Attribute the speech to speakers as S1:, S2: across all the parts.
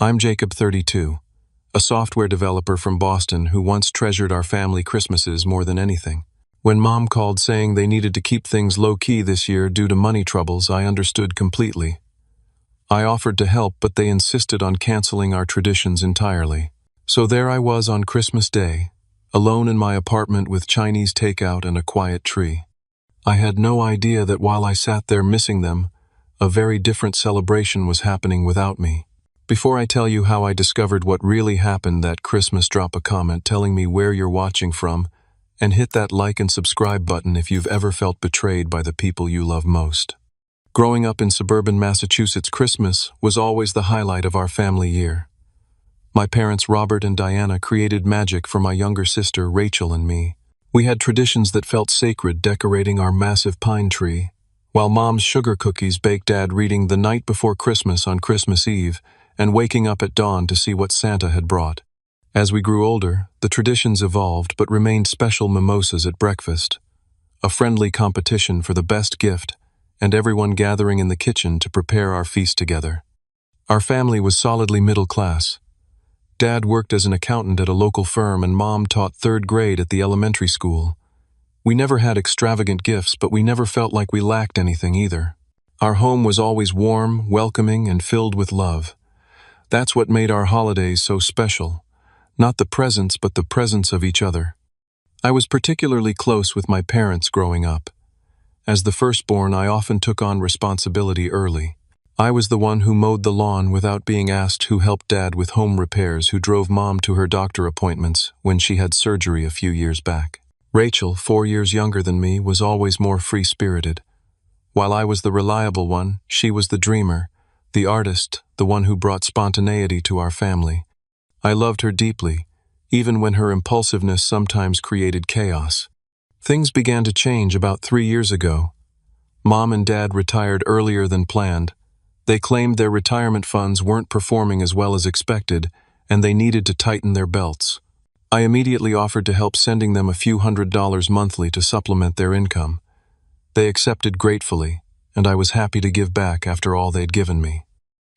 S1: I'm Jacob, 32, a software developer from Boston who once treasured our family Christmases more than anything. When Mom called saying they needed to keep things low-key this year due to money troubles, I understood completely. I offered to help, but they insisted on canceling our traditions entirely. So there I was on Christmas Day, alone in my apartment with Chinese takeout and a quiet tree. I had no idea that while I sat there missing them, a very different celebration was happening without me. Before I tell you how I discovered what really happened that Christmas, drop a comment telling me where you're watching from, and hit that like and subscribe button if you've ever felt betrayed by the people you love most. Growing up in suburban Massachusetts, Christmas was always the highlight of our family year. My parents, Robert and Diana, created magic for my younger sister, Rachel, and me. We had traditions that felt sacred, decorating our massive pine tree, while Mom's sugar cookies baked Dad reading The Night Before Christmas on Christmas Eve, and waking up at dawn to see what Santa had brought. As we grew older, the traditions evolved but remained special mimosas at breakfast, a friendly competition for the best gift, and everyone gathering in the kitchen to prepare our feast together. Our family was solidly middle class. Dad worked as an accountant at a local firm and Mom taught third grade at the elementary school. We never had extravagant gifts, but we never felt like we lacked anything either. Our home was always warm, welcoming, and filled with love. That's what made our holidays so special. Not the presents, but the presence of each other. I was particularly close with my parents growing up. As the firstborn, I often took on responsibility early. I was the one who mowed the lawn without being asked, who helped Dad with home repairs, who drove Mom to her doctor appointments when she had surgery a few years back. Rachel, 4 years younger than me, was always more free-spirited. While I was the reliable one, she was the dreamer, the artist, the one who brought spontaneity to our family. I loved her deeply, even when her impulsiveness sometimes created chaos. Things began to change about 3 years ago. Mom and Dad retired earlier than planned. They claimed their retirement funds weren't performing as well as expected, and they needed to tighten their belts. I immediately offered to help, sending them a few $100s monthly to supplement their income. They accepted gratefully, and I was happy to give back after all they'd given me.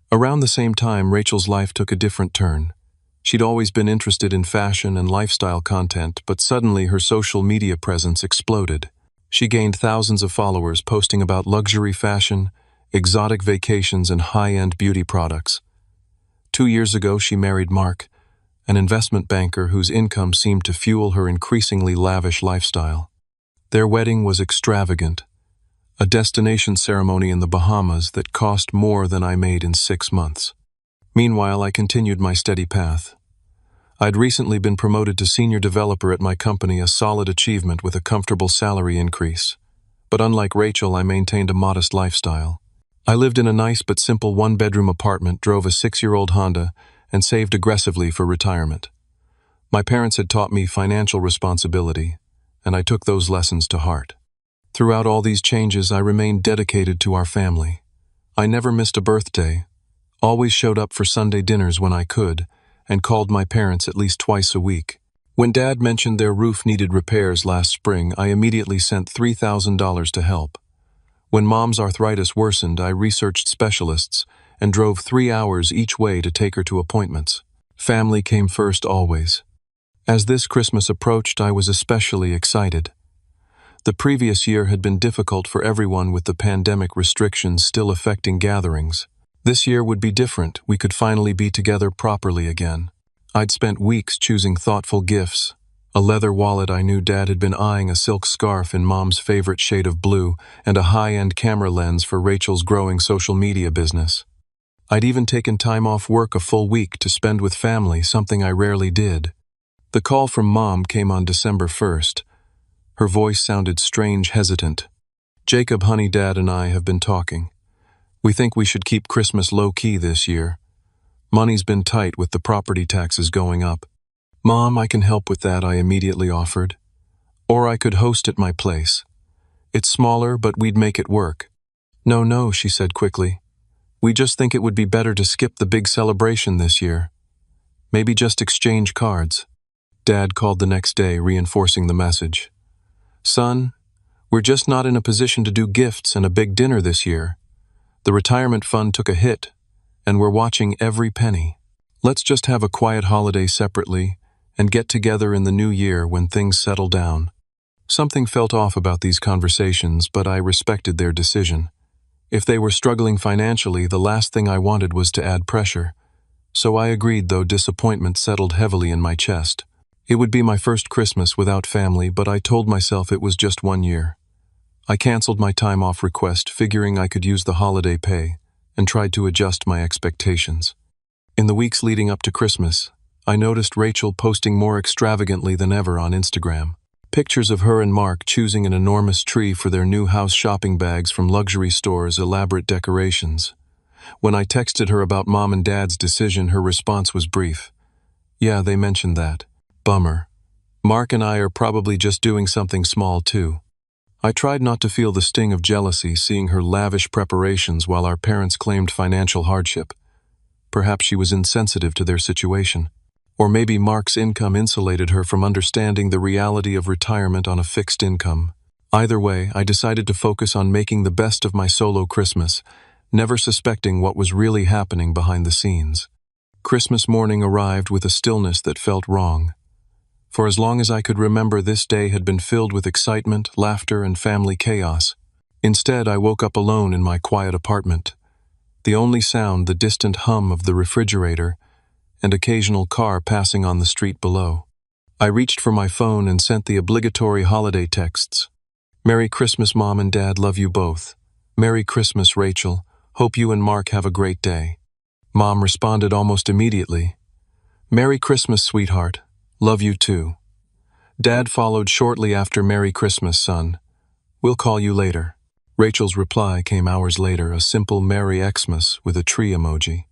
S1: Around the same time, Rachel's life took a different turn. She'd always been interested in fashion and lifestyle content, but suddenly her social media presence exploded. She gained thousands of followers posting about luxury fashion, exotic vacations, and high-end beauty products. 2 years ago, she married Mark, an investment banker whose income seemed to fuel her increasingly lavish lifestyle. Their wedding was extravagant, a destination ceremony in the Bahamas that cost more than I made in 6 months. Meanwhile, I continued my steady path. I'd recently been promoted to senior developer at my company, a solid achievement with a comfortable salary increase. But unlike Rachel, I maintained a modest lifestyle. I lived in a nice but simple one-bedroom apartment, drove a 6-year-old Honda, and saved aggressively for retirement. My parents had taught me financial responsibility, and I took those lessons to heart. Throughout all these changes, I remained dedicated to our family. I never missed a birthday, always showed up for Sunday dinners when I could, and called my parents at least twice a week. When Dad mentioned their roof needed repairs last spring, I immediately sent $3,000 to help. When Mom's arthritis worsened, I researched specialists and drove 3 hours each way to take her to appointments. Family came first always. As this Christmas approached, I was especially excited. The previous year had been difficult for everyone, with the pandemic restrictions still affecting gatherings. This year would be different. We could finally be together properly again. I'd spent weeks choosing thoughtful gifts. A leather wallet I knew Dad had been eyeing, a silk scarf in Mom's favorite shade of blue, and a high-end camera lens for Rachel's growing social media business. I'd even taken time off work a full week to spend with family, something I rarely did. The call from Mom came on December 1st. Her voice sounded strange, hesitant. "Jacob, honey, Dad and I have been talking. We think we should keep Christmas low-key this year. Money's been tight with the property taxes going up." "Mom, I can help with that," I immediately offered. "Or I could host at my place. It's smaller, but we'd make it work." No, she said quickly. "We just think it would be better to skip the big celebration this year. Maybe just exchange cards." Dad called the next day, reinforcing the message. "Son, we're just not in a position to do gifts and a big dinner this year. The retirement fund took a hit, and we're watching every penny." Let's just have a quiet holiday separately and get together in the new year when things settle down. Something felt off about these conversations, but I respected their decision. If they were struggling financially, the last thing I wanted was to add pressure. So I agreed, though disappointment settled heavily in my chest. It would be my first Christmas without family, but I told myself it was just 1 year. I canceled my time off request, figuring I could use the holiday pay, and tried to adjust my expectations. In the weeks leading up to Christmas, I noticed Rachel posting more extravagantly than ever on Instagram. Pictures of her and Mark choosing an enormous tree for their new house, shopping bags from luxury stores, elaborate decorations. When I texted her about Mom and Dad's decision, her response was brief. "Yeah, they mentioned that. Bummer. Mark and I are probably just doing something small too." I tried not to feel the sting of jealousy seeing her lavish preparations while our parents claimed financial hardship. Perhaps she was insensitive to their situation. Or maybe Mark's income insulated her from understanding the reality of retirement on a fixed income. Either way, I decided to focus on making the best of my solo Christmas, never suspecting what was really happening behind the scenes. Christmas morning arrived with a stillness that felt wrong. For as long as I could remember, this day had been filled with excitement, laughter, and family chaos. Instead, I woke up alone in my quiet apartment. The only sound, the distant hum of the refrigerator, and occasional car passing on the street below. I reached for my phone and sent the obligatory holiday texts. "Merry Christmas, Mom and Dad, love you both. Merry Christmas, Rachel. Hope you and Mark have a great day." Mom responded almost immediately. "Merry Christmas, sweetheart. Love you too." Dad followed shortly after, "Merry Christmas, son. We'll call you later." Rachel's reply came hours later, a simple Merry Xmas with a tree emoji.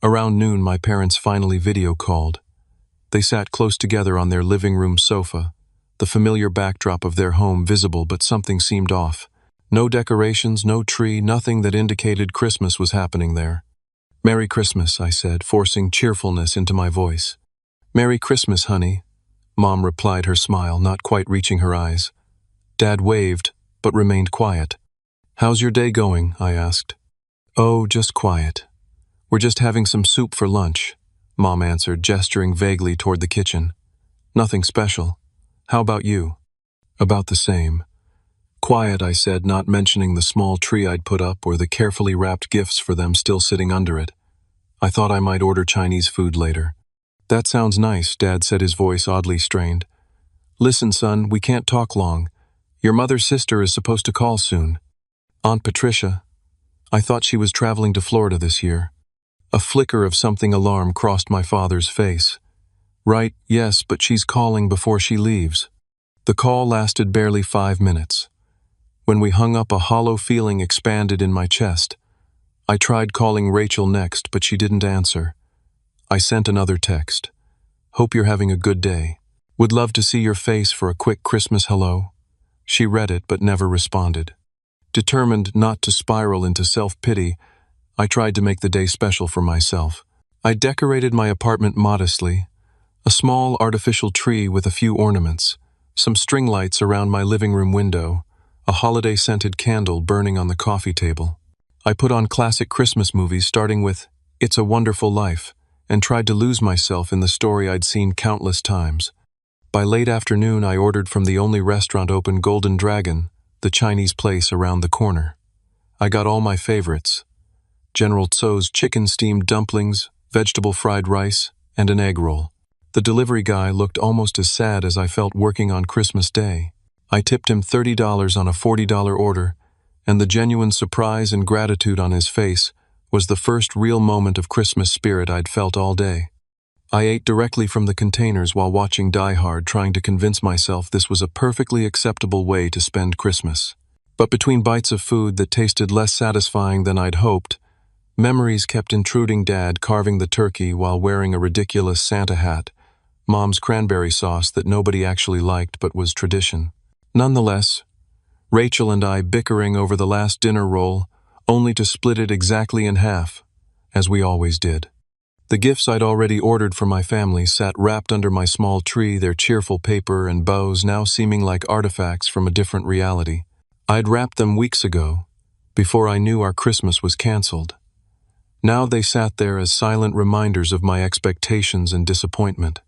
S1: Around noon, my parents finally video called. They sat close together on their living room sofa, the familiar backdrop of their home visible, but something seemed off. No decorations, no tree, nothing that indicated Christmas was happening there. "Merry Christmas," I said, forcing cheerfulness into my voice. "Merry Christmas, honey," Mom replied, her smile not quite reaching her eyes. Dad waved, but remained quiet. "How's your day going?" I asked. "Oh, just quiet. We're just having some soup for lunch," Mom answered, gesturing vaguely toward the kitchen. "Nothing special. How about you?" "About the same." "Quiet," I said, not mentioning the small tree I'd put up or the carefully wrapped gifts for them still sitting under it. I thought I might order Chinese food later. "That sounds nice," Dad said, his voice oddly strained. "Listen, son, we can't talk long. Your mother's sister is supposed to call soon. Aunt Patricia. I thought she was traveling to Florida this year." A flicker of something alarm crossed my father's face. "Right, yes, but she's calling before she leaves." The call lasted barely 5 minutes. When we hung up, a hollow feeling expanded in my chest. I tried calling Rachel next, but she didn't answer. I sent another text. "Hope you're having a good day. Would love to see your face for a quick Christmas hello." She read it, but never responded. Determined not to spiral into self-pity, I tried to make the day special for myself. I decorated my apartment modestly, a small artificial tree with a few ornaments, some string lights around my living room window, a holiday-scented candle burning on the coffee table. I put on classic Christmas movies, starting with It's a Wonderful Life, and tried to lose myself in the story I'd seen countless times. By late afternoon, I ordered from the only restaurant open, Golden Dragon, the Chinese place around the corner. I got all my favorites: General Tso's chicken steamed dumplings, vegetable fried rice, and an egg roll. The delivery guy looked almost as sad as I felt working on Christmas Day. I tipped him $30 on a $40 order, and the genuine surprise and gratitude on his face was the first real moment of Christmas spirit I'd felt all day. I ate directly from the containers while watching Die Hard, trying to convince myself this was a perfectly acceptable way to spend Christmas. But between bites of food that tasted less satisfying than I'd hoped, memories kept intruding: Dad carving the turkey while wearing a ridiculous Santa hat, Mom's cranberry sauce that nobody actually liked but was tradition. Nonetheless, Rachel and I bickering over the last dinner roll, only to split it exactly in half, as we always did. The gifts I'd already ordered for my family sat wrapped under my small tree, their cheerful paper and bows now seeming like artifacts from a different reality. I'd wrapped them weeks ago, before I knew our Christmas was canceled. Now they sat there as silent reminders of my expectations and disappointment.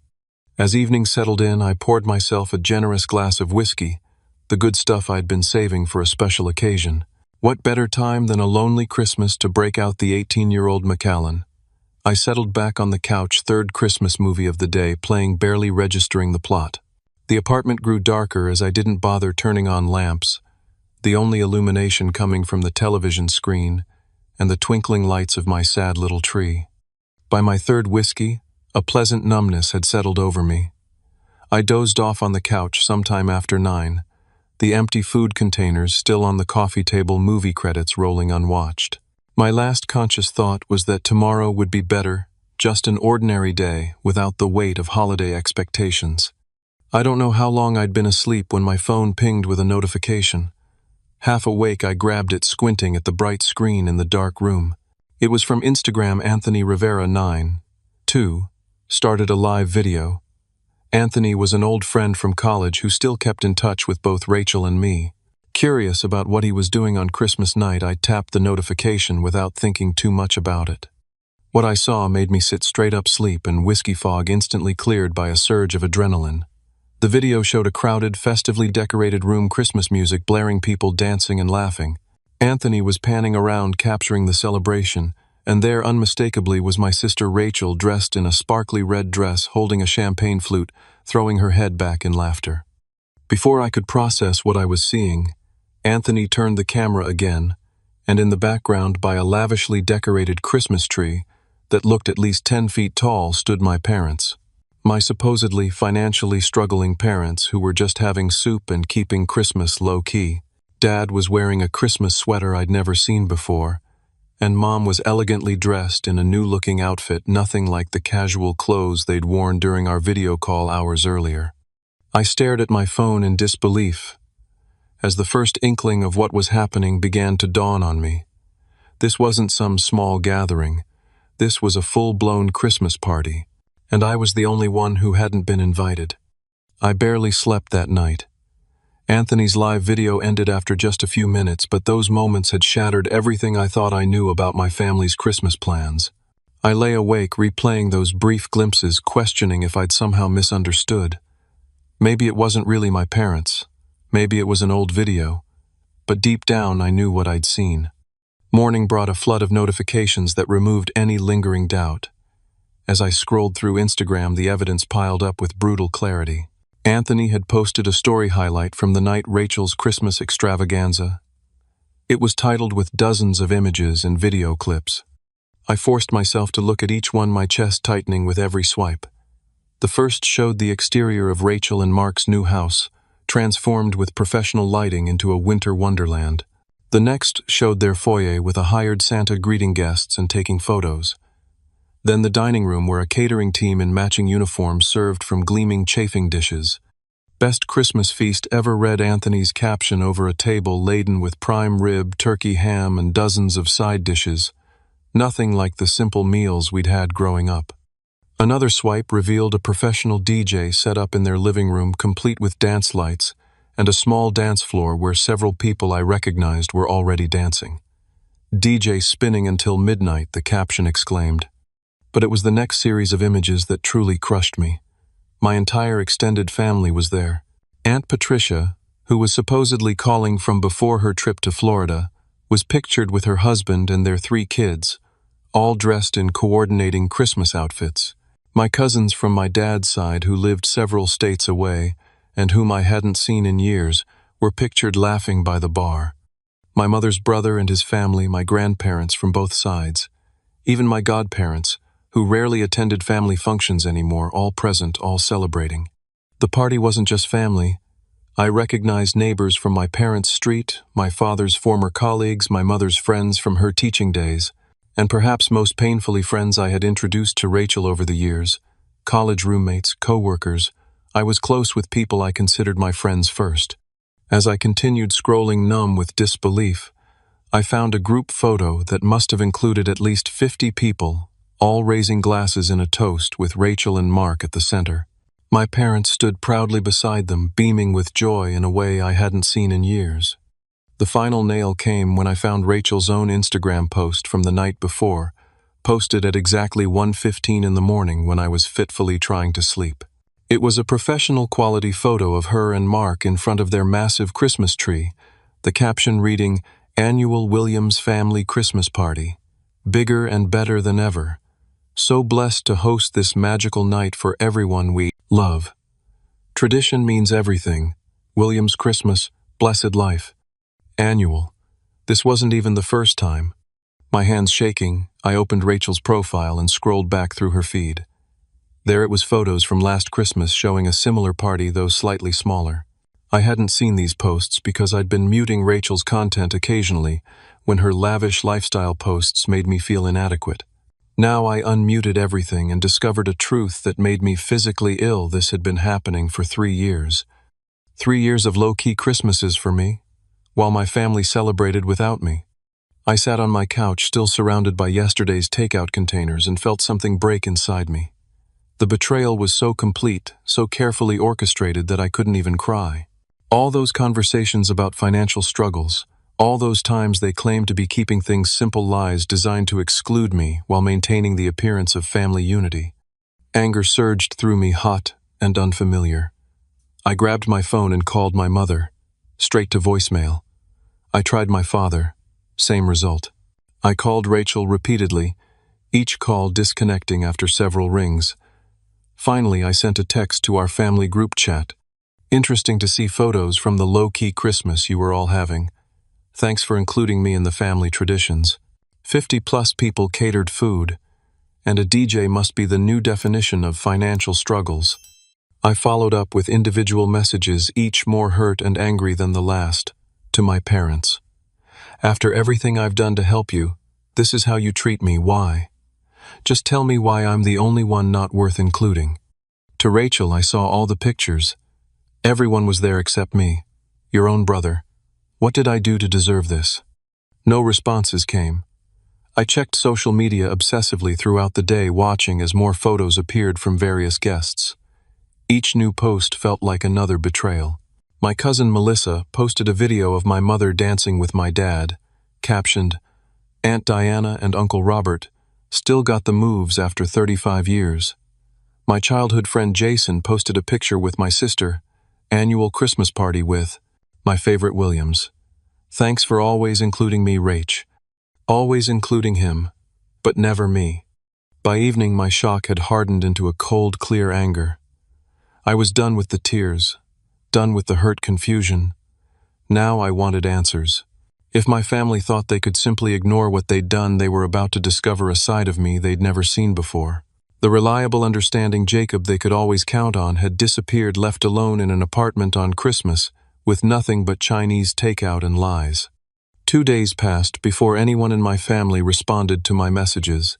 S1: As evening settled in, I poured myself a generous glass of whiskey, the good stuff I'd been saving for a special occasion. What better time than a lonely Christmas to break out the 18-year-old Macallan? I settled back on the couch, third Christmas movie of the day, playing, barely registering the plot. The apartment grew darker as I didn't bother turning on lamps, the only illumination coming from the television screen and the twinkling lights of my sad little tree. By my third whiskey, a pleasant numbness had settled over me. I dozed off on the couch sometime after 9, the empty food containers still on the coffee table, movie credits rolling unwatched. My last conscious thought was that tomorrow would be better, just an ordinary day without the weight of holiday expectations. I don't know how long I'd been asleep when my phone pinged with a notification. Half awake, I grabbed it, squinting at the bright screen in the dark room. It was from Instagram. Anthony Rivera 9-2 started a live video. Anthony was an old friend from college who still kept in touch with both Rachel and me. Curious about what he was doing on Christmas night, I tapped the notification without thinking too much about it. What I saw made me sit straight up, sleep and whiskey fog instantly cleared by a surge of adrenaline. The video showed a crowded, festively decorated room, Christmas music blaring, people dancing and laughing. Anthony was panning around, capturing the celebration, and there unmistakably was my sister Rachel, dressed in a sparkly red dress, holding a champagne flute, throwing her head back in laughter. Before I could process what I was seeing, Anthony turned the camera again, and in the background, by a lavishly decorated Christmas tree that looked at least 10 feet tall, stood my parents. My supposedly financially struggling parents who were just having soup and keeping Christmas low-key. Dad was wearing a Christmas sweater I'd never seen before, and Mom was elegantly dressed in a new-looking outfit, nothing like the casual clothes they'd worn during our video call hours earlier. I stared at my phone in disbelief as the first inkling of what was happening began to dawn on me. This wasn't some small gathering. This was a full-blown Christmas party, and I was the only one who hadn't been invited. I barely slept that night. Anthony's live video ended after just a few minutes, but those moments had shattered everything I thought I knew about my family's Christmas plans. I lay awake, replaying those brief glimpses, questioning if I'd somehow misunderstood. Maybe it wasn't really my parents. Maybe it was an old video. But deep down, I knew what I'd seen. Morning brought a flood of notifications that removed any lingering doubt. As I scrolled through Instagram, the evidence piled up with brutal clarity. Anthony had posted a story highlight from the night Rachel's Christmas extravaganza. It was titled with dozens of images and video clips. I forced myself to look at each one, my chest tightening with every swipe. The first showed the exterior of Rachel and Mark's new house, transformed with professional lighting into a winter wonderland. The next showed their foyer with a hired Santa greeting guests and taking photos. Then the dining room, where a catering team in matching uniforms served from gleaming chafing dishes. "Best Christmas feast ever," read Anthony's caption over a table laden with prime rib, turkey, ham, and dozens of side dishes. Nothing like the simple meals we'd had growing up. Another swipe revealed a professional DJ set up in their living room, complete with dance lights and a small dance floor where several people I recognized were already dancing. "DJ spinning until midnight," the caption exclaimed. But it was the next series of images that truly crushed me. My entire extended family was there. Aunt Patricia, who was supposedly calling from before her trip to Florida, was pictured with her husband and their 3 kids, all dressed in coordinating Christmas outfits. My cousins from my dad's side, who lived several states away and whom I hadn't seen in years, were pictured laughing by the bar. My mother's brother and his family, my grandparents from both sides, even my godparents, who rarely attended family functions anymore, all present, all celebrating. The party wasn't just family. I recognized neighbors from my parents' street, my father's former colleagues, my mother's friends from her teaching days, and perhaps most painfully, friends I had introduced to Rachel over the years, college roommates, co-workers. I was close with people I considered my friends first. As I continued scrolling, numb with disbelief, I found a group photo that must have included at least 50 people, all raising glasses in a toast with Rachel and Mark at the center. My parents stood proudly beside them, beaming with joy in a way I hadn't seen in years. The final nail came when I found Rachel's own Instagram post from the night before, posted at exactly 1:15 in the morning when I was fitfully trying to sleep. It was a professional quality photo of her and Mark in front of their massive Christmas tree, the caption reading, "Annual Williams Family Christmas Party. Bigger and better than ever. So blessed to host this magical night for everyone we love." Tradition means everything. Williams Christmas, blessed life. Annual. This wasn't even the first time. My hands shaking, I opened Rachel's profile and scrolled back through her feed. There it was, photos from last Christmas showing a similar party, though slightly smaller. I hadn't seen these posts because I'd been muting Rachel's content occasionally when her lavish lifestyle posts made me feel inadequate. Now I unmuted everything and discovered a truth that made me physically ill. This had been happening for 3 years. 3 years of low-key Christmases for me, while my family celebrated without me. I sat on my couch, still surrounded by yesterday's takeout containers, and felt something break inside me. The betrayal was so complete, so carefully orchestrated that I couldn't even cry. All those conversations about financial struggles, all those times they claimed to be keeping things simple, lies designed to exclude me while maintaining the appearance of family unity. Anger surged through me, hot and unfamiliar. I grabbed my phone and called my mother, straight to voicemail. I tried my father, same result. I called Rachel repeatedly, each call disconnecting after several rings. Finally, I sent a text to our family group chat. "Interesting to see photos from the low-key Christmas you were all having. Thanks for including me in the family traditions. 50+ people catered food, and a DJ must be the new definition of financial struggles." I followed up with individual messages, each more hurt and angry than the last, to my parents. "After everything I've done to help you, this is how you treat me. Why? Just tell me why I'm the only one not worth including." To Rachel, I saw all the pictures. Everyone was there except me, your own brother. What did I do to deserve this? No responses came. I checked social media obsessively throughout the day, watching as more photos appeared from various guests. Each new post felt like another betrayal. My cousin Melissa posted a video of my mother dancing with my dad, captioned, "Aunt Diana and Uncle Robert still got the moves after 35 years. My childhood friend Jason posted a picture with my sister, "Annual Christmas party with my favorite Williams. Thanks for always including me, Rach." Always including him, but never me. By evening, my shock had hardened into a cold, clear anger. I was done with the tears, done with the hurt confusion. Now I wanted answers. If my family thought they could simply ignore what they'd done, they were about to discover a side of me they'd never seen before. The reliable, understanding Jacob they could always count on had disappeared, left alone in an apartment on Christmas, with nothing but Chinese takeout and lies. 2 days passed before anyone in my family responded to my messages.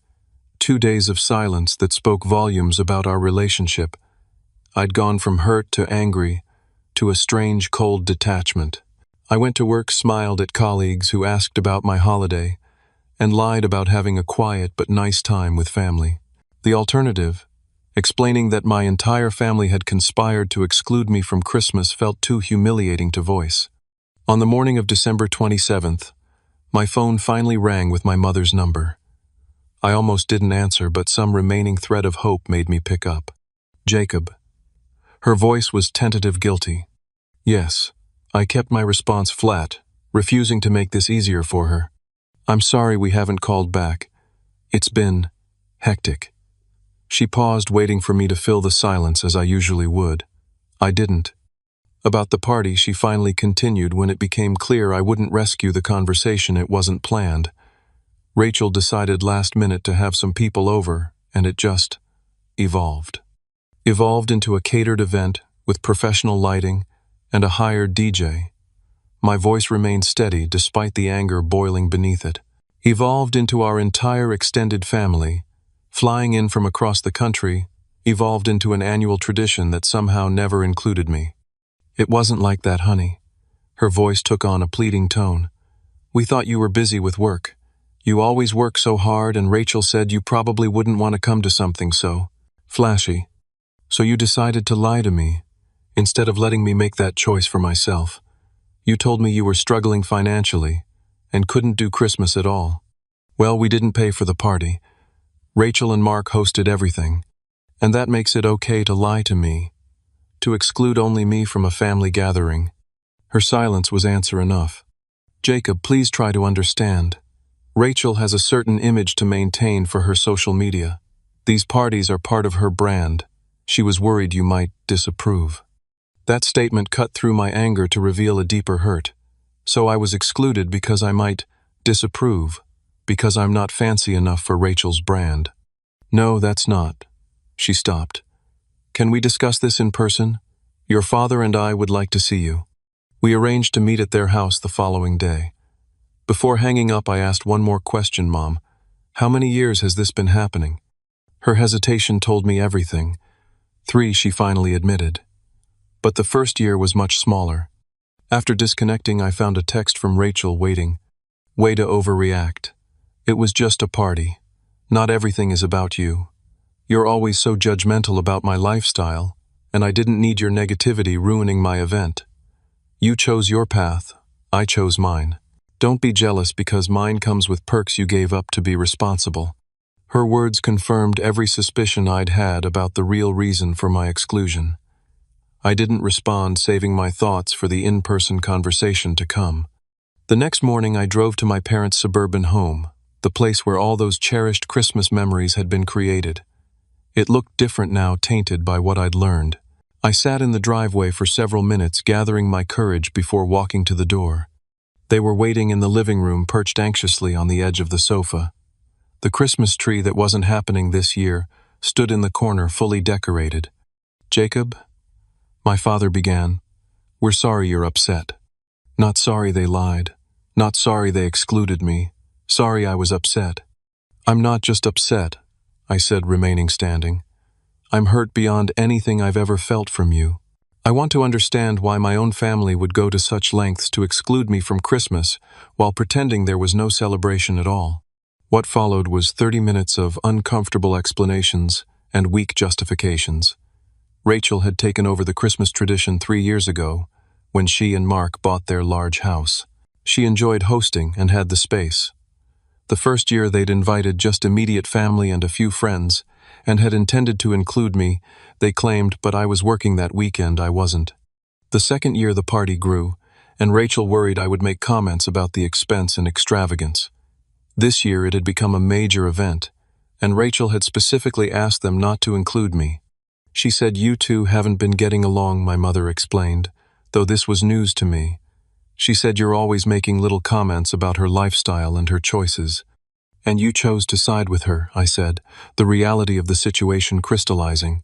S1: 2 days of silence that spoke volumes about our relationship. I'd gone from hurt to angry, to a strange, cold detachment. I went to work, smiled at colleagues who asked about my holiday, and lied about having a quiet but nice time with family. The alternative, explaining that my entire family had conspired to exclude me from Christmas, felt too humiliating to voice. On the morning of December 27th, my phone finally rang with my mother's number. I almost didn't answer, but some remaining thread of hope made me pick up. "Jacob." Her voice was tentative, guilty. "Yes." I kept my response flat, refusing to make this easier for her. "I'm sorry we haven't called back. It's been hectic." She paused, waiting for me to fill the silence as I usually would. I didn't. About the party, she finally continued when it became clear I wouldn't rescue the conversation. It wasn't planned. Rachel decided last minute to have some people over, and it just evolved. Evolved into a catered event with professional lighting and a hired DJ. My voice remained steady despite the anger boiling beneath it. Evolved into our entire extended family, flying in from across the country. Evolved into an annual tradition that somehow never included me. "It wasn't like that, honey." Her voice took on a pleading tone. "We thought you were busy with work. You always work so hard, and Rachel said you probably wouldn't want to come to something so flashy. So you decided to lie to me, instead of letting me make that choice for myself. You told me you were struggling financially and couldn't do Christmas at all. Well, we didn't pay for the party, Rachel and Mark hosted everything, and that makes it okay to lie to me, to exclude only me from a family gathering. Her silence was answer enough. Jacob, please try to understand. Rachel has a certain image to maintain for her social media. These parties are part of her brand. She was worried you might disapprove. That statement cut through my anger to reveal a deeper hurt. So I was excluded because I might disapprove, because I'm not fancy enough for Rachel's brand. No, that's not. She stopped. Can we discuss this in person? Your father and I would like to see you. We arranged to meet at their house the following day. Before hanging up, I asked one more question, Mom. How many years has this been happening? Her hesitation told me everything. 3, she finally admitted. But the first year was much smaller. After disconnecting, I found a text from Rachel waiting. Way to overreact. It was just a party. Not everything is about you. You're always so judgmental about my lifestyle, and I didn't need your negativity ruining my event. You chose your path, I chose mine. Don't be jealous because mine comes with perks you gave up to be responsible. Her words confirmed every suspicion I'd had about the real reason for my exclusion. I didn't respond, saving my thoughts for the in-person conversation to come. The next morning I drove to my parents' suburban home, the place where all those cherished Christmas memories had been created. It looked different now, tainted by what I'd learned. I sat in the driveway for several minutes, gathering my courage before walking to the door. They were waiting in the living room, perched anxiously on the edge of the sofa. The Christmas tree that wasn't happening this year stood in the corner, fully decorated. Jacob, my father began, we're sorry you're upset. Not sorry they lied. Not sorry they excluded me. Sorry I was upset. I'm not just upset, I said, remaining standing. I'm hurt beyond anything I've ever felt from you. I want to understand why my own family would go to such lengths to exclude me from Christmas while pretending there was no celebration at all. What followed was 30 minutes of uncomfortable explanations and weak justifications. Rachel had taken over the Christmas tradition 3 years ago when she and Mark bought their large house. She enjoyed hosting and had the space. The first year they'd invited just immediate family and a few friends, and had intended to include me, they claimed, but I was working that weekend, I wasn't. The second year the party grew, and Rachel worried I would make comments about the expense and extravagance. This year it had become a major event, and Rachel had specifically asked them not to include me. She said, you two haven't been getting along, my mother explained, though this was news to me. She said you're always making little comments about her lifestyle and her choices. And you chose to side with her, I said, the reality of the situation crystallizing.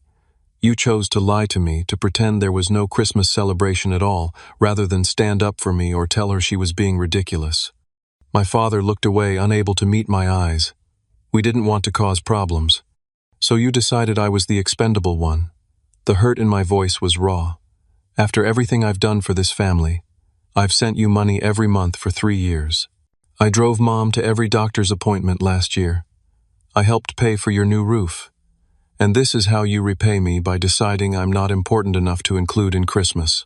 S1: You chose to lie to me, to pretend there was no Christmas celebration at all, rather than stand up for me or tell her she was being ridiculous. My father looked away, unable to meet my eyes. We didn't want to cause problems. So you decided I was the expendable one. The hurt in my voice was raw. After everything I've done for this family, I've sent you money every month for 3 years. I drove Mom to every doctor's appointment last year. I helped pay for your new roof. And this is how you repay me, by deciding I'm not important enough to include in Christmas.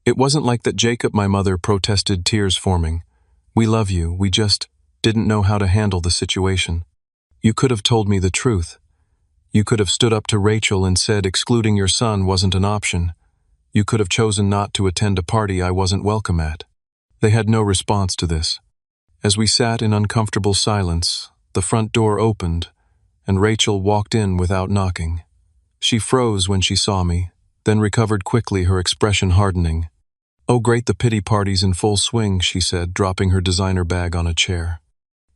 S1: It wasn't like that, Jacob, my mother protested, tears forming. We love you, we just didn't know how to handle the situation. You could have told me the truth. You could have stood up to Rachel and said excluding your son wasn't an option. You could have chosen not to attend a party I wasn't welcome at. They had no response to this. As we sat in uncomfortable silence, the front door opened, and Rachel walked in without knocking. She froze when she saw me, then recovered quickly, her expression hardening. Oh great, the pity party's in full swing, she said, dropping her designer bag on a chair.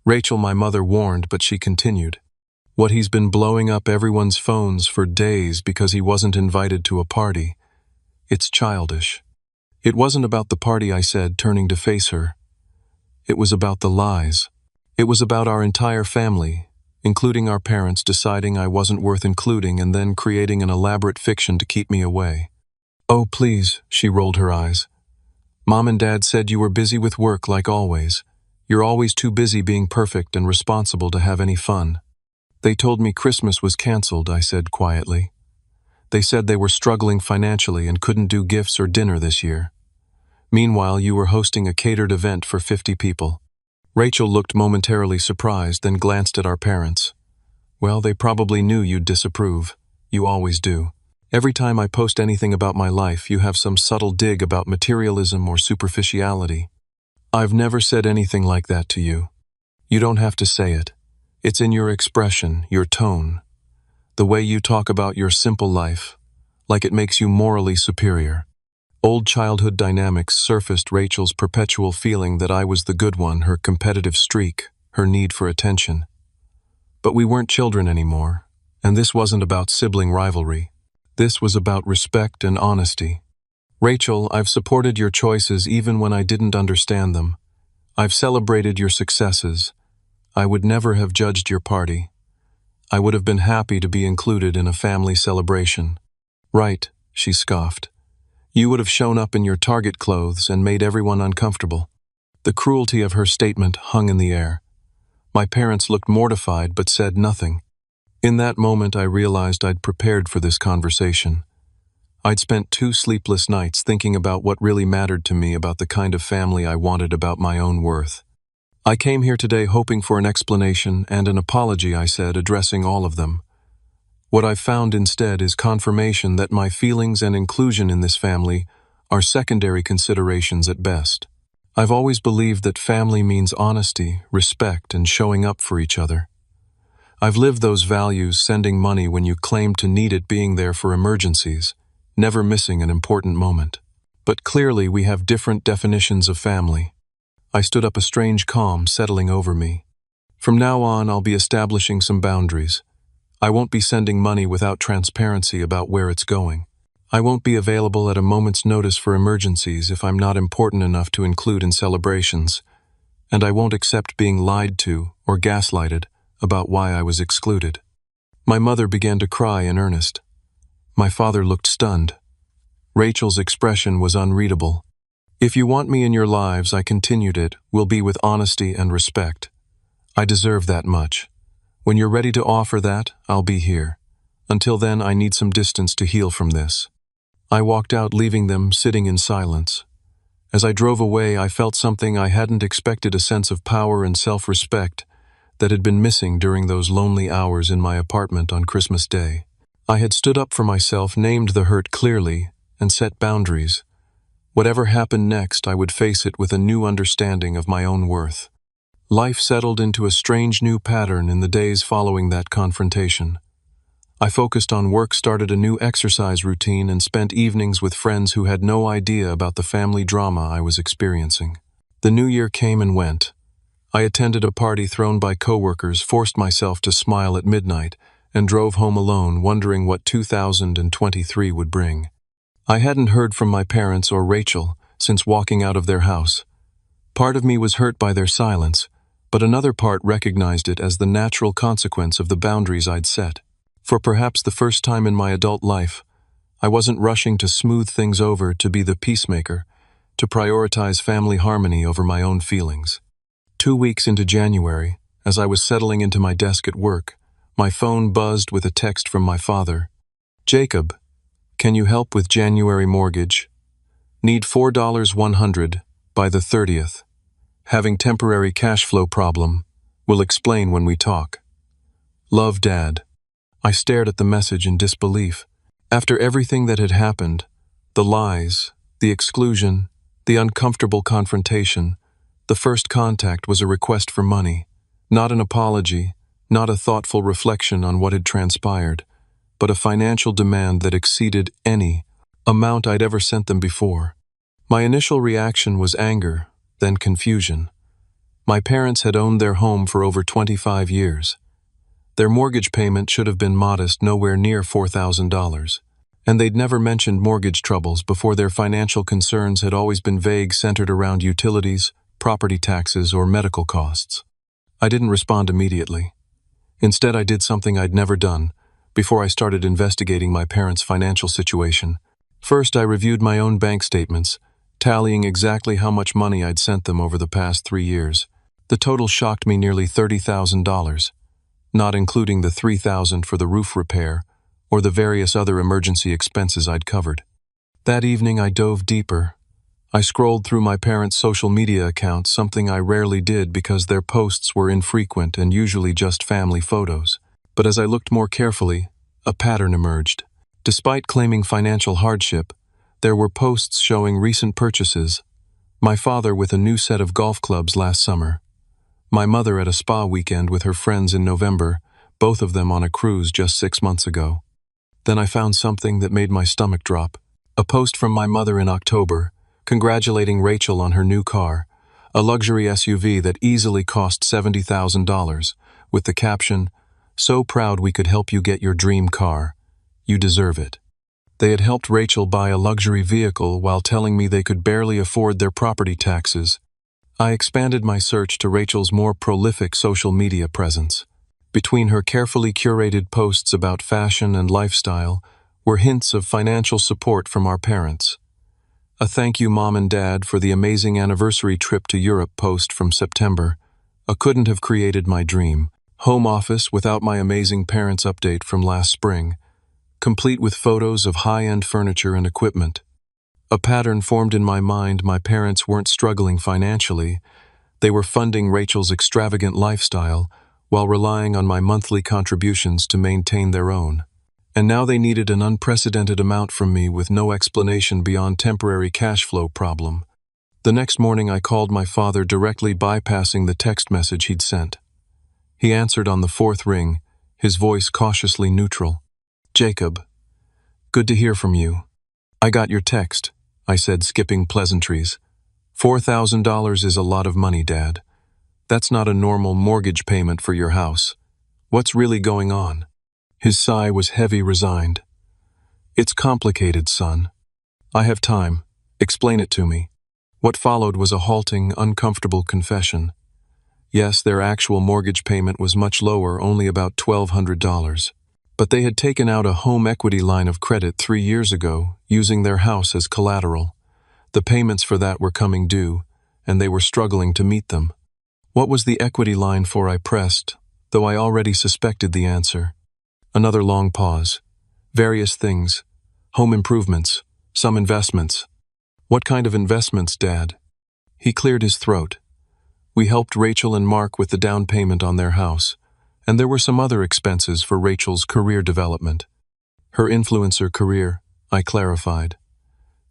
S1: Rachel, my mother warned, but she continued. What, he's been blowing up everyone's phones for days because he wasn't invited to a party. It's childish. It wasn't about the party, I said, turning to face her. It was about the lies. It was about our entire family, including our parents, deciding I wasn't worth including and then creating an elaborate fiction to keep me away. Oh, please, she rolled her eyes. Mom and Dad said you were busy with work like always. You're always too busy being perfect and responsible to have any fun. They told me Christmas was canceled, I said quietly. They said they were struggling financially and couldn't do gifts or dinner this year. Meanwhile, you were hosting a catered event for 50 people. Rachel looked momentarily surprised, then glanced at our parents. Well, they probably knew you'd disapprove. You always do. Every time I post anything about my life, you have some subtle dig about materialism or superficiality. I've never said anything like that to you. You don't have to say it. It's in your expression, your tone, the way you talk about your simple life, like it makes you morally superior. Old childhood dynamics surfaced Rachel's perpetual feeling that I was the good one, her competitive streak, her need for attention. But we weren't children anymore, and this wasn't about sibling rivalry. This was about respect and honesty. Rachel, I've supported your choices even when I didn't understand them. I've celebrated your successes. I would never have judged your party. I would have been happy to be included in a family celebration. Right, she scoffed. You would have shown up in your Target clothes and made everyone uncomfortable. The cruelty of her statement hung in the air. My parents looked mortified but said nothing. In that moment, I realized I'd prepared for this conversation. I'd spent 2 sleepless nights thinking about what really mattered to me, about the kind of family I wanted, about my own worth. I came here today hoping for an explanation and an apology, I said, addressing all of them. What I've found instead is confirmation that my feelings and inclusion in this family are secondary considerations at best. I've always believed that family means honesty, respect, and showing up for each other. I've lived those values, sending money when you claim to need it, being there for emergencies, never missing an important moment. But clearly we have different definitions of family. I stood up, a strange calm settling over me. From now on, I'll be establishing some boundaries. I won't be sending money without transparency about where it's going. I won't be available at a moment's notice for emergencies if I'm not important enough to include in celebrations. And I won't accept being lied to or gaslighted about why I was excluded. My mother began to cry in earnest. My father looked stunned. Rachel's expression was unreadable. If you want me in your lives, I continued it, will be with honesty and respect. I deserve that much. When you're ready to offer that, I'll be here. Until then, I need some distance to heal from this. I walked out, leaving them sitting in silence. As I drove away, I felt something I hadn't expected, a sense of power and self-respect that had been missing during those lonely hours in my apartment on Christmas Day. I had stood up for myself, named the hurt clearly, and set boundaries. Whatever happened next, I would face it with a new understanding of my own worth. Life settled into a strange new pattern in the days following that confrontation. I focused on work, started a new exercise routine, and spent evenings with friends who had no idea about the family drama I was experiencing. The new year came and went. I attended a party thrown by coworkers, forced myself to smile at midnight, and drove home alone, wondering what 2023 would bring. I hadn't heard from my parents or Rachel since walking out of their house. Part of me was hurt by their silence, but another part recognized it as the natural consequence of the boundaries I'd set. For perhaps the first time in my adult life, I wasn't rushing to smooth things over, to be the peacemaker, to prioritize family harmony over my own feelings. 2 weeks into January, as I was settling into my desk at work, my phone buzzed with a text from my father. Jacob, can you help with January mortgage? Need $4.100 by the 30th. Having temporary cash flow problem. Will explain when we talk. Love, Dad. I stared at the message in disbelief. After everything that had happened, the lies, the exclusion, the uncomfortable confrontation, the first contact was a request for money. Not an apology, not a thoughtful reflection on what had transpired, but a financial demand that exceeded any amount I'd ever sent them before. My initial reaction was anger, then confusion. My parents had owned their home for over 25 years. Their mortgage payment should have been modest, nowhere near $4,000. And they'd never mentioned mortgage troubles before. Their financial concerns had always been vague, centered around utilities, property taxes, or medical costs. I didn't respond immediately. Instead, I did something I'd never done before I started investigating my parents' financial situation. First, I reviewed my own bank statements, tallying exactly how much money I'd sent them over the past 3 years. The total shocked me, nearly $30,000, not including the $3,000 for the roof repair or the various other emergency expenses I'd covered. That evening, I dove deeper. I scrolled through my parents' social media accounts, something I rarely did because their posts were infrequent and usually just family photos. But as I looked more carefully, a pattern emerged. Despite claiming financial hardship, there were posts showing recent purchases. My father with a new set of golf clubs last summer. My mother at a spa weekend with her friends in November, both of them on a cruise just 6 months ago. Then I found something that made my stomach drop. A post from my mother in October, congratulating Rachel on her new car, a luxury SUV that easily cost $70,000, with the caption, "So proud we could help you get your dream car. You deserve it." They had helped Rachel buy a luxury vehicle while telling me they could barely afford their property taxes. I expanded my search to Rachel's more prolific social media presence. Between her carefully curated posts about fashion and lifestyle were hints of financial support from our parents. A "Thank you, Mom and Dad, for the amazing anniversary trip to Europe" post from September. A "couldn't have created my dream" home office without my amazing parents' update from last spring, complete with photos of high-end furniture and equipment. A pattern formed in my mind. My parents weren't struggling financially. They were funding Rachel's extravagant lifestyle while relying on my monthly contributions to maintain their own. And now they needed an unprecedented amount from me with no explanation beyond temporary cash flow problem. The next morning I called my father directly, bypassing the text message he'd sent. He answered on the fourth ring, his voice cautiously neutral. "Jacob, good to hear from you. I got your text," I said, skipping pleasantries. $4,000 is a lot of money, Dad. That's not a normal mortgage payment for your house. What's really going on?" His sigh was heavy, resigned. "It's complicated, son. I have time. Explain it to me." What followed was a halting, uncomfortable confession. Yes, their actual mortgage payment was much lower, only about $1,200. But they had taken out a home equity line of credit 3 years ago, using their house as collateral. The payments for that were coming due, and they were struggling to meet them. What was the equity line for? I pressed, though I already suspected the answer. Another long pause. Various things. Home improvements. Some investments. What kind of investments, Dad? He cleared his throat. We helped Rachel and Mark with the down payment on their house, and there were some other expenses for Rachel's career development. Her influencer career, I clarified.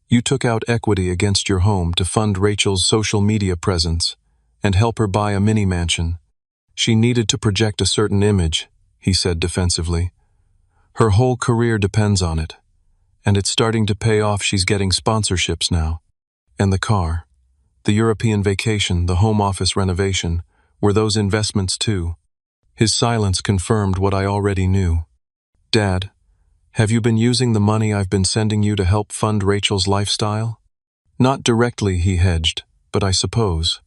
S1: You took out equity against your home to fund Rachel's social media presence and help her buy a mini mansion. She needed to project a certain image, he said defensively. Her whole career depends on it, and it's starting to pay off. She's getting sponsorships now. And the car, the European vacation, the home office renovation, were those investments too. His silence confirmed what I already knew. Dad, have you been using the money I've been sending you to help fund Rachel's lifestyle? Not directly, he hedged, but I suppose.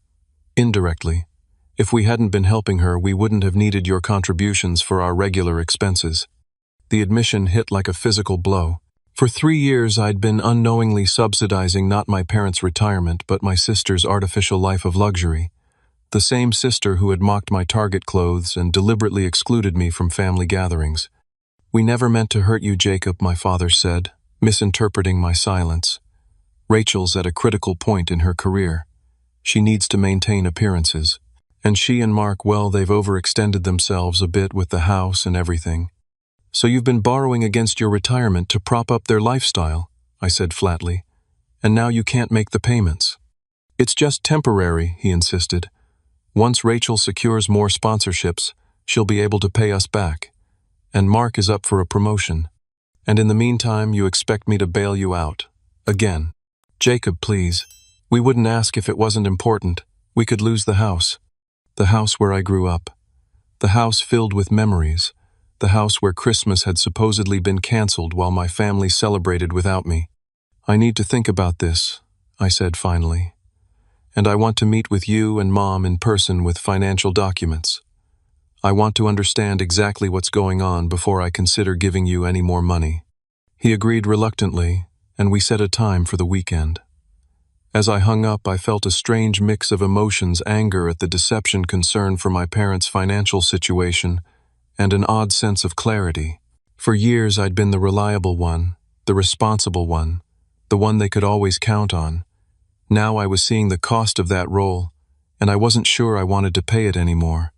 S1: Indirectly. If we hadn't been helping her, we wouldn't have needed your contributions for our regular expenses. The admission hit like a physical blow. For 3 years I'd been unknowingly subsidizing not my parents' retirement, but my sister's artificial life of luxury. The same sister who had mocked my Target clothes and deliberately excluded me from family gatherings. We never meant to hurt you, Jacob, my father said, misinterpreting my silence. Rachel's at a critical point in her career. She needs to maintain appearances. And she and Mark, well, they've overextended themselves a bit with the house and everything. So you've been borrowing against your retirement to prop up their lifestyle, I said flatly. And now you can't make the payments. It's just temporary, he insisted. Once Rachel secures more sponsorships, she'll be able to pay us back. And Mark is up for a promotion. And in the meantime, you expect me to bail you out. Again. Jacob, please. We wouldn't ask if it wasn't important. We could lose the house. The house where I grew up. The house filled with memories. The house where Christmas had supposedly been canceled while my family celebrated without me. I need to think about this, I said finally. And I want to meet with you and Mom in person with financial documents. I want to understand exactly what's going on before I consider giving you any more money. He agreed reluctantly, and we set a time for the weekend. As I hung up, I felt a strange mix of emotions: anger at the deception, concern for my parents' financial situation, and an odd sense of clarity. For years I'd been the reliable one, the responsible one, the one they could always count on. Now I was seeing the cost of that role, and I wasn't sure I wanted to pay it anymore.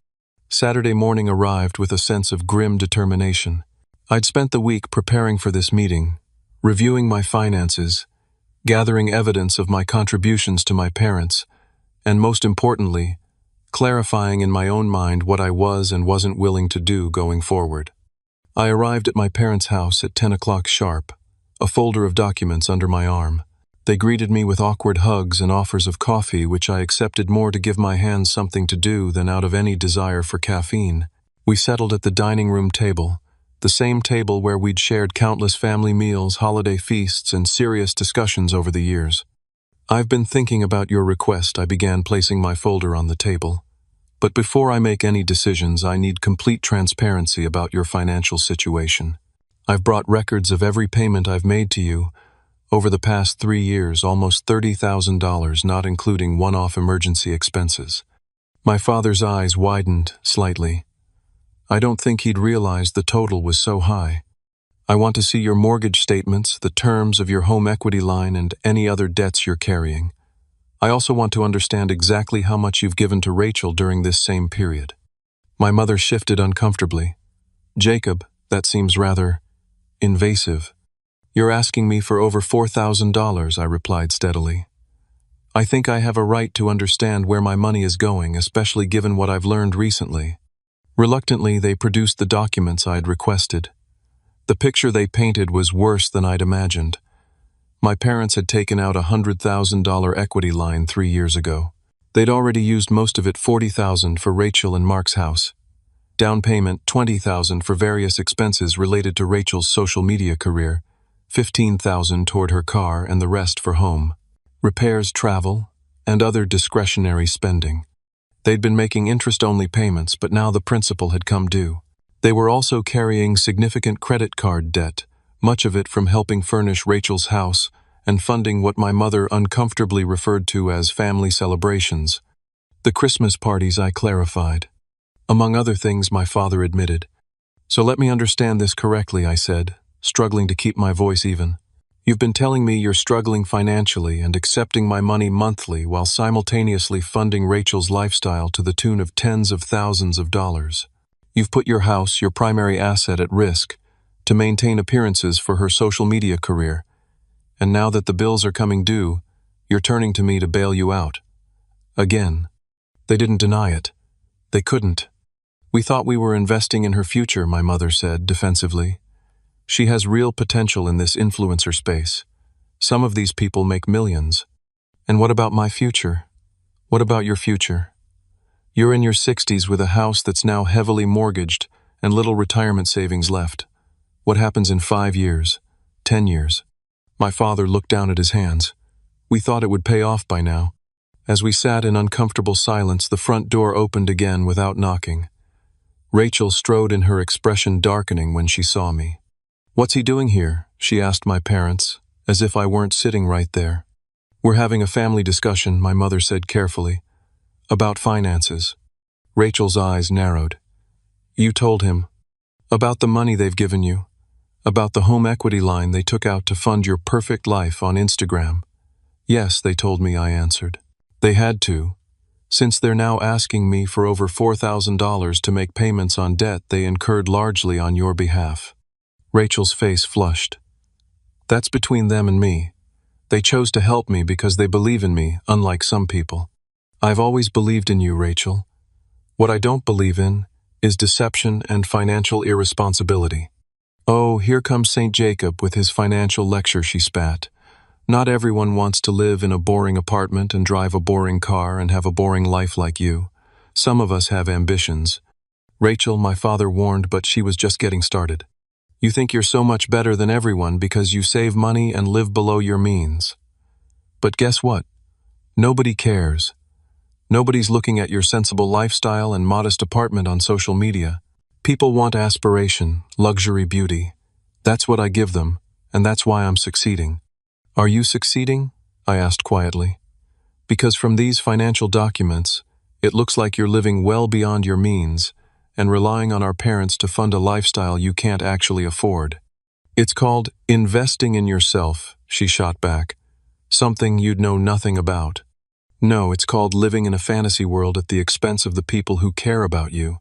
S1: Saturday morning arrived with a sense of grim determination. I'd spent the week preparing for this meeting, reviewing my finances, gathering evidence of my contributions to my parents, and most importantly, clarifying in my own mind what I was and wasn't willing to do going forward. I arrived at my parents' house at 10 o'clock sharp, a folder of documents under my arm. They greeted me with awkward hugs and offers of coffee, which I accepted more to give my hands something to do than out of any desire for caffeine. We settled at the dining room table, the same table where we'd shared countless family meals, holiday feasts, and serious discussions over the years. "I've been thinking about your request," I began, placing my folder on the table. "But before I make any decisions, I need complete transparency about your financial situation. I've brought records of every payment I've made to you over the past 3 years, almost $30,000, not including one-off emergency expenses." My father's eyes widened slightly. I don't think he'd realized the total was so high. "I want to see your mortgage statements, the terms of your home equity line, and any other debts you're carrying. I also want to understand exactly how much you've given to Rachel during this same period." My mother shifted uncomfortably. "Jacob, that seems rather invasive." "You're asking me for over $4,000, I replied steadily. "I think I have a right to understand where my money is going, especially given what I've learned recently." Reluctantly, they produced the documents I'd requested. The picture they painted was worse than I'd imagined. My parents had taken out a $100,000 equity line 3 years ago. They'd already used most of it, $40,000 for Rachel and Mark's house. Down payment, $20,000 for various expenses related to Rachel's social media career, $15,000 toward her car, and the rest for home, repairs, travel, and other discretionary spending. They'd been making interest-only payments, but now the principal had come due. They were also carrying significant credit card debt, much of it from helping furnish Rachel's house and funding what my mother uncomfortably referred to as family celebrations. The Christmas parties, I clarified. Among other things, my father admitted. "So let me understand this correctly," I said, struggling to keep my voice even. "You've been telling me you're struggling financially and accepting my money monthly while simultaneously funding Rachel's lifestyle to the tune of tens of thousands of dollars. You've put your house, your primary asset, at risk to maintain appearances for her social media career. And now that the bills are coming due, you're turning to me to bail you out." Again. They didn't deny it. They couldn't. "We thought we were investing in her future," my mother said defensively. "She has real potential in this influencer space. Some of these people make millions. And what about my future? What about your future? You're in your 60s with a house that's now heavily mortgaged and little retirement savings left. What happens in 5 years, 10 years? My father looked down at his hands. "We thought it would pay off by now." As we sat in uncomfortable silence, the front door opened again without knocking. Rachel strode in, her expression darkening when she saw me. "What's he doing here?" she asked my parents, as if I weren't sitting right there. "We're having a family discussion," my mother said carefully, "about finances." Rachel's eyes narrowed. "You told him about the money they've given you, about the home equity line they took out to fund your perfect life on Instagram?" "Yes, they told me," I answered. "They had to, since they're now asking me for over $4,000 to make payments on debt they incurred largely on your behalf." Rachel's face flushed. "That's between them and me. They chose to help me because they believe in me, unlike some people. I've always believed in you, Rachel. What I don't believe in is deception and financial irresponsibility." "Oh, here comes St. Jacob with his financial lecture," she spat. "Not everyone wants to live in a boring apartment and drive a boring car and have a boring life like you. Some of us have ambitions." "Rachel," my father warned, but she was just getting started. "You think you're so much better than everyone because you save money and live below your means. But guess what? Nobody cares. Nobody's looking at your sensible lifestyle and modest apartment on social media. People want aspiration, luxury, beauty. That's what I give them, and that's why I'm succeeding." "Are you succeeding?" I asked quietly. "Because from these financial documents, it looks like you're living well beyond your means and relying on our parents to fund a lifestyle you can't actually afford." "It's called investing in yourself," she shot back. "Something you'd know nothing about. No, it's called living in a fantasy world at the expense of the people who care about you."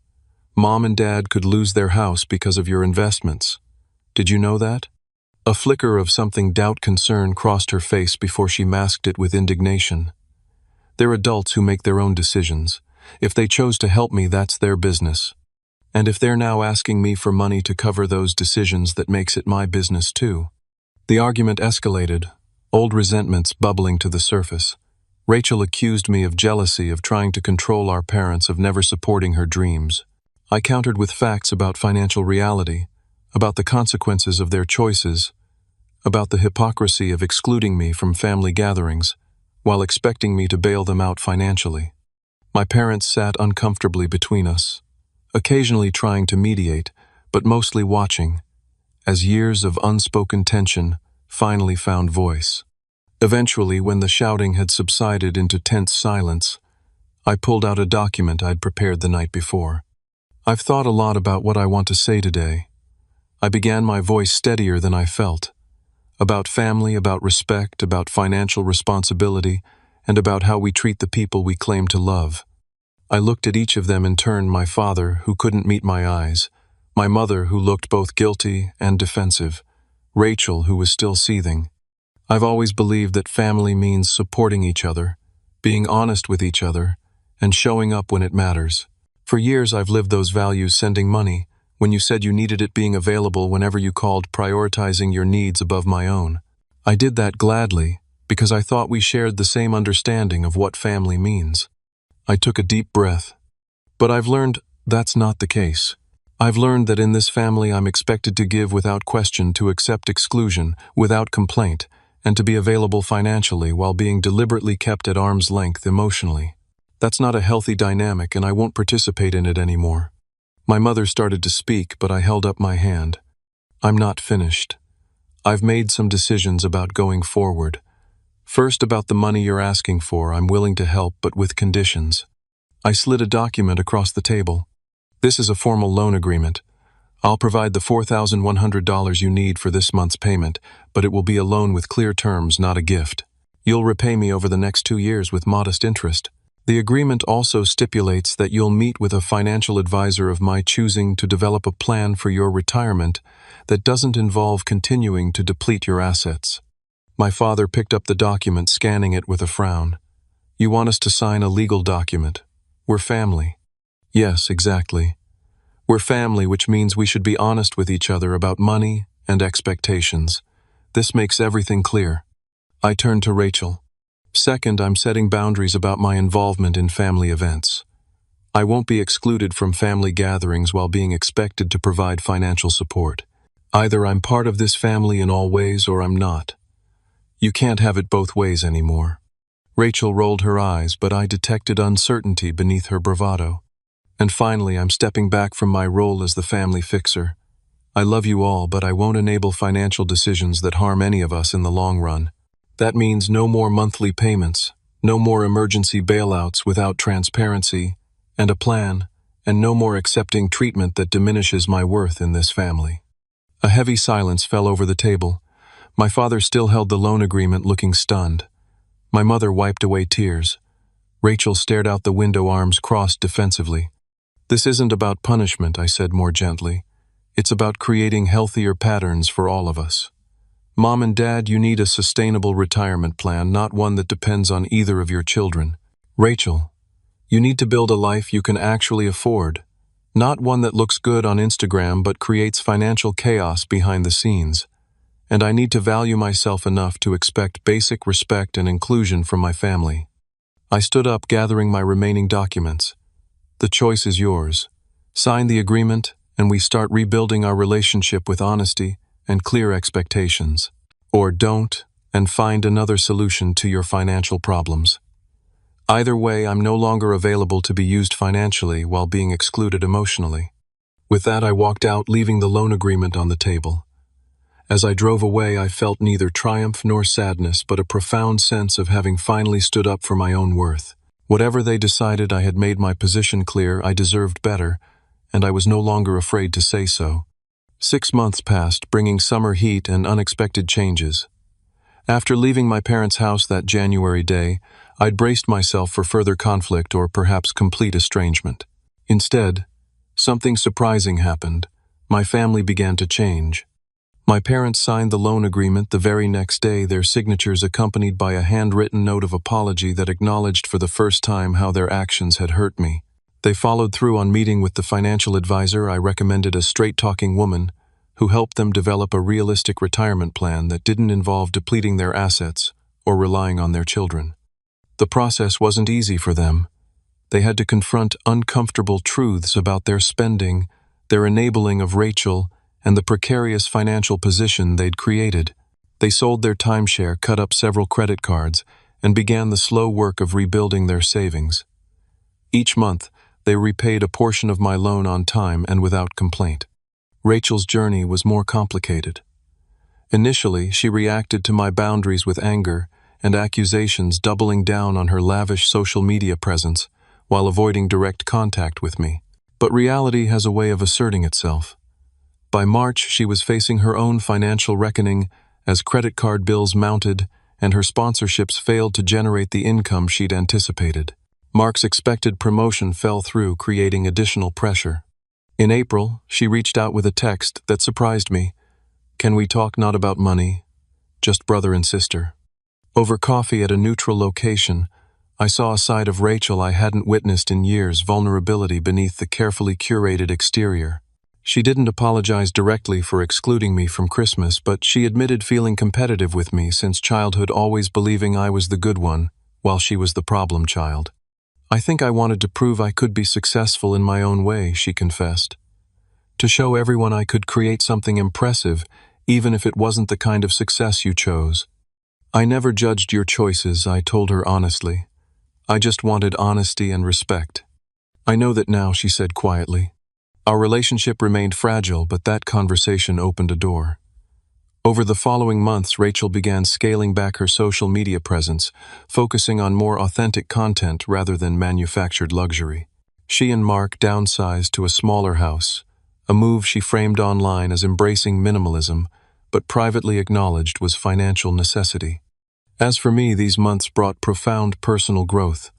S1: Mom and Dad could lose their house because of your investments. Did you know that? A flicker of something doubt concern crossed her face before she masked it with indignation. They're adults who make their own decisions. If they chose to help me, that's their business. And if they're now asking me for money to cover those decisions, that makes it my business too. The argument escalated, old resentments bubbling to the surface. Rachel accused me of jealousy, of trying to control our parents, of never supporting her dreams. I countered with facts about financial reality, about the consequences of their choices, about the hypocrisy of excluding me from family gatherings, while expecting me to bail them out financially. My parents sat uncomfortably between us, occasionally trying to mediate, but mostly watching, as years of unspoken tension finally found voice. Eventually, when the shouting had subsided into tense silence, I pulled out a document I'd prepared the night before. I've thought a lot about what I want to say today. I began, my voice steadier than I felt. About family, about respect, about financial responsibility, and about how we treat the people we claim to love. I looked at each of them in turn: my father, who couldn't meet my eyes; my mother, who looked both guilty and defensive; Rachel, who was still seething. I've always believed that family means supporting each other, being honest with each other, and showing up when it matters. For years I've lived those values: sending money when you said you needed it, being available whenever you called, prioritizing your needs above my own. I did that gladly because I thought we shared the same understanding of what family means. I took a deep breath. But I've learned that's not the case. I've learned that in this family I'm expected to give without question, to accept exclusion without complaint, and to be available financially while being deliberately kept at arm's length emotionally. That's not a healthy dynamic, and I won't participate in it anymore. My mother started to speak, but I held up my hand. I'm not finished. I've made some decisions about going forward. First, about the money you're asking for, I'm willing to help, but with conditions. I slid a document across the table. This is a formal loan agreement. I'll provide the $4,100 you need for this month's payment, but it will be a loan with clear terms, not a gift. You'll repay me over the next 2 years with modest interest. The agreement also stipulates that you'll meet with a financial advisor of my choosing to develop a plan for your retirement that doesn't involve continuing to deplete your assets. My father picked up the document, scanning it with a frown. You want us to sign a legal document? We're family. Yes, exactly. We're family, which means we should be honest with each other about money and expectations. This makes everything clear. I turned to Rachel. Second, I'm setting boundaries about my involvement in family events. I won't be excluded from family gatherings while being expected to provide financial support. Either I'm part of this family in all ways or I'm not. You can't have it both ways anymore. Rachel rolled her eyes, but I detected uncertainty beneath her bravado. And finally, I'm stepping back from my role as the family fixer. I love you all, but I won't enable financial decisions that harm any of us in the long run. That means no more monthly payments, no more emergency bailouts without transparency and a plan, and no more accepting treatment that diminishes my worth in this family. A heavy silence fell over the table. My father still held the loan agreement, looking stunned. My mother wiped away tears. Rachel stared out the window, arms crossed defensively. This isn't about punishment, I said more gently. It's about creating healthier patterns for all of us. Mom and Dad, you need a sustainable retirement plan, not one that depends on either of your children. Rachel, you need to build a life you can actually afford, not one that looks good on Instagram but creates financial chaos behind the scenes. And I need to value myself enough to expect basic respect and inclusion from my family. I stood up, gathering my remaining documents. The choice is yours. Sign the agreement, and we start rebuilding our relationship with honesty and clear expectations. Or don't, and find another solution to your financial problems. Either way, I'm no longer available to be used financially while being excluded emotionally. With that, I walked out, leaving the loan agreement on the table. As I drove away, I felt neither triumph nor sadness, but a profound sense of having finally stood up for my own worth. Whatever they decided, I had made my position clear. I deserved better, and I was no longer afraid to say so. 6 months passed, bringing summer heat and unexpected changes. After leaving my parents' house that January day, I'd braced myself for further conflict or perhaps complete estrangement. Instead, Something surprising happened. My family began to change. My parents signed the loan agreement the very next day, their signatures accompanied by a handwritten note of apology that acknowledged for the first time how their actions had hurt me. They followed through on meeting with the financial advisor I recommended, a straight-talking woman who helped them develop a realistic retirement plan that didn't involve depleting their assets or relying on their children. The process wasn't easy for them. They had to confront uncomfortable truths about their spending, their enabling of Rachel, and the precarious financial position they'd created. They sold their timeshare, cut up several credit cards, and began the slow work of rebuilding their savings. Each month, they repaid a portion of my loan on time and without complaint. Rachel's journey was more complicated. Initially, she reacted to my boundaries with anger and accusations, doubling down on her lavish social media presence while avoiding direct contact with me. But reality has a way of asserting itself. By March, she was facing her own financial reckoning as credit card bills mounted and her sponsorships failed to generate the income she'd anticipated. Mark's expected promotion fell through, creating additional pressure. In April, she reached out with a text that surprised me. "Can we talk not about money, just brother and sister?" Over coffee at a neutral location, I saw a side of Rachel I hadn't witnessed in years, vulnerability beneath the carefully curated exterior. She didn't apologize directly for excluding me from Christmas, but she admitted feeling competitive with me since childhood, always believing I was the good one, while she was the problem child. "I think I wanted to prove I could be successful in my own way," she confessed. "To show everyone I could create something impressive, even if it wasn't the kind of success you chose." "I never judged your choices," I told her honestly. "I just wanted honesty and respect." "I know that now," she said quietly. Our relationship remained fragile, but that conversation opened a door. Over the following months, Rachel began scaling back her social media presence, focusing on more authentic content rather than manufactured luxury. She and Mark downsized to a smaller house, a move she framed online as embracing minimalism, but privately acknowledged was financial necessity. As for me, these months brought profound personal growth.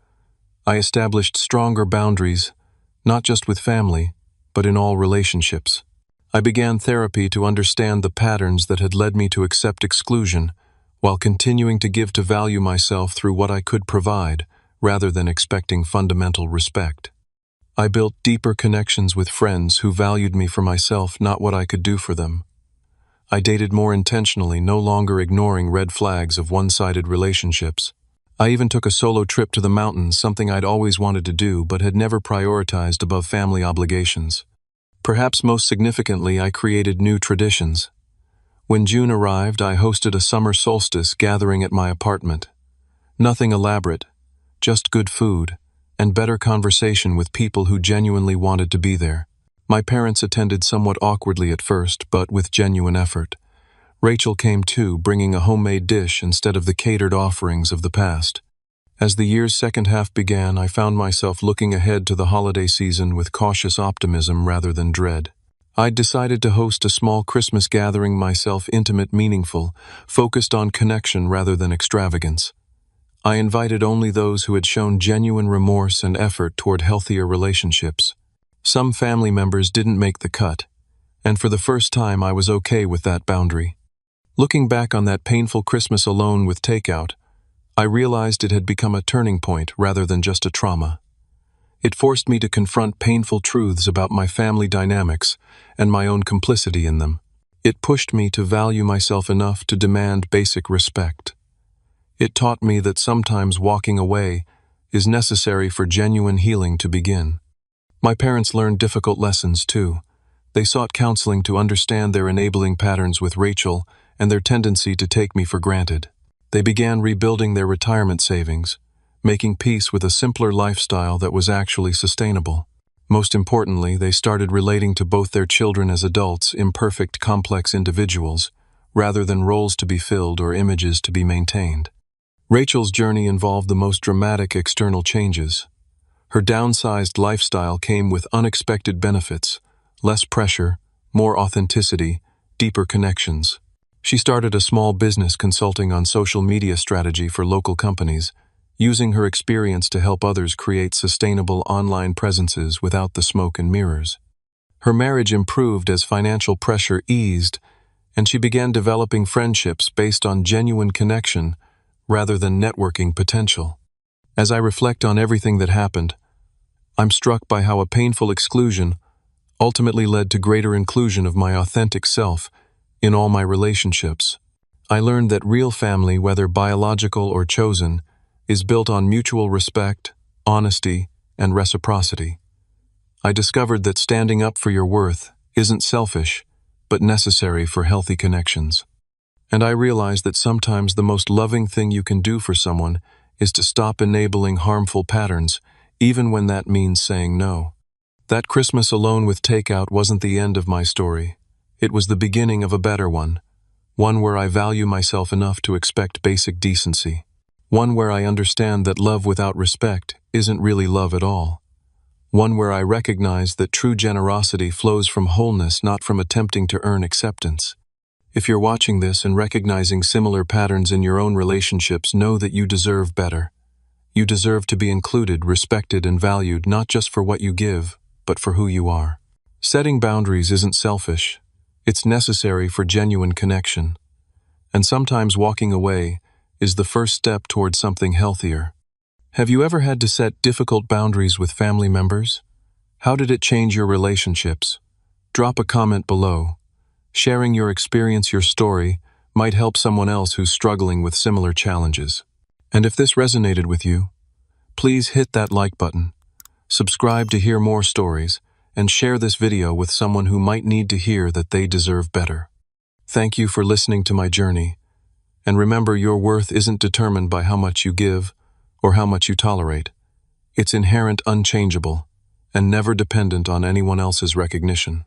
S1: I established stronger boundaries, not just with family, but in all relationships. I began therapy to understand the patterns that had led me to accept exclusion, while continuing to give to value myself through what I could provide, rather than expecting fundamental respect. I built deeper connections with friends who valued me for myself, not what I could do for them. I dated more intentionally, no longer ignoring red flags of one-sided relationships. I even took a solo trip to the mountains, something I'd always wanted to do but had never prioritized above family obligations. Perhaps most significantly, I created new traditions. When June arrived, I hosted a summer solstice gathering at my apartment. Nothing elaborate, just good food and better conversation with people who genuinely wanted to be there. My parents attended somewhat awkwardly at first, but with genuine effort. Rachel came too, bringing a homemade dish instead of the catered offerings of the past. As the year's second half began, I found myself looking ahead to the holiday season with cautious optimism rather than dread. I'd decided to host a small Christmas gathering myself, intimate, meaningful, focused on connection rather than extravagance. I invited only those who had shown genuine remorse and effort toward healthier relationships. Some family members didn't make the cut, and for the first time I was okay with that boundary. Looking back on that painful Christmas alone with Takeout, I realized it had become a turning point rather than just a trauma. It forced me to confront painful truths about my family dynamics and my own complicity in them. It pushed me to value myself enough to demand basic respect. It taught me that sometimes walking away is necessary for genuine healing to begin. My parents learned difficult lessons too. They sought counseling to understand their enabling patterns with Rachel and their tendency to take me for granted. They began rebuilding their retirement savings, making peace with a simpler lifestyle that was actually sustainable. Most importantly, they started relating to both their children as adults, imperfect, complex individuals, rather than roles to be filled or images to be maintained. Rachel's journey involved the most dramatic external changes. Her downsized lifestyle came with unexpected benefits, less pressure, more authenticity, deeper connections. She started a small business consulting on social media strategy for local companies, using her experience to help others create sustainable online presences without the smoke and mirrors. Her marriage improved as financial pressure eased, and she began developing friendships based on genuine connection rather than networking potential. As I reflect on everything that happened, I'm struck by how a painful exclusion ultimately led to greater inclusion of my authentic self in all my relationships. I learned that real family, whether biological or chosen, is built on mutual respect, honesty, and reciprocity. I discovered that standing up for your worth isn't selfish, but necessary for healthy connections. And I realized that sometimes the most loving thing you can do for someone is to stop enabling harmful patterns, even when that means saying no. That Christmas alone with Takeout wasn't the end of my story. It was the beginning of a better one where I value myself enough to expect basic decency. One where I understand that love without respect isn't really love at all. One where I recognize that true generosity flows from wholeness, not from attempting to earn acceptance. If you're watching this and recognizing similar patterns in your own relationships, know that you deserve better. You deserve to be included, respected, and valued not just for what you give, but for who you are. Setting boundaries isn't selfish. It's necessary for genuine connection. And sometimes walking away is the first step towards something healthier. Have you ever had to set difficult boundaries with family members? How did it change your relationships? Drop a comment below. Sharing your experience, your story, might help someone else who's struggling with similar challenges. And if this resonated with you, please hit that like button, subscribe to hear more stories, and share this video with someone who might need to hear that they deserve better. Thank you for listening to my journey, and remember, your worth isn't determined by how much you give or how much you tolerate. It's inherent, unchangeable, and never dependent on anyone else's recognition.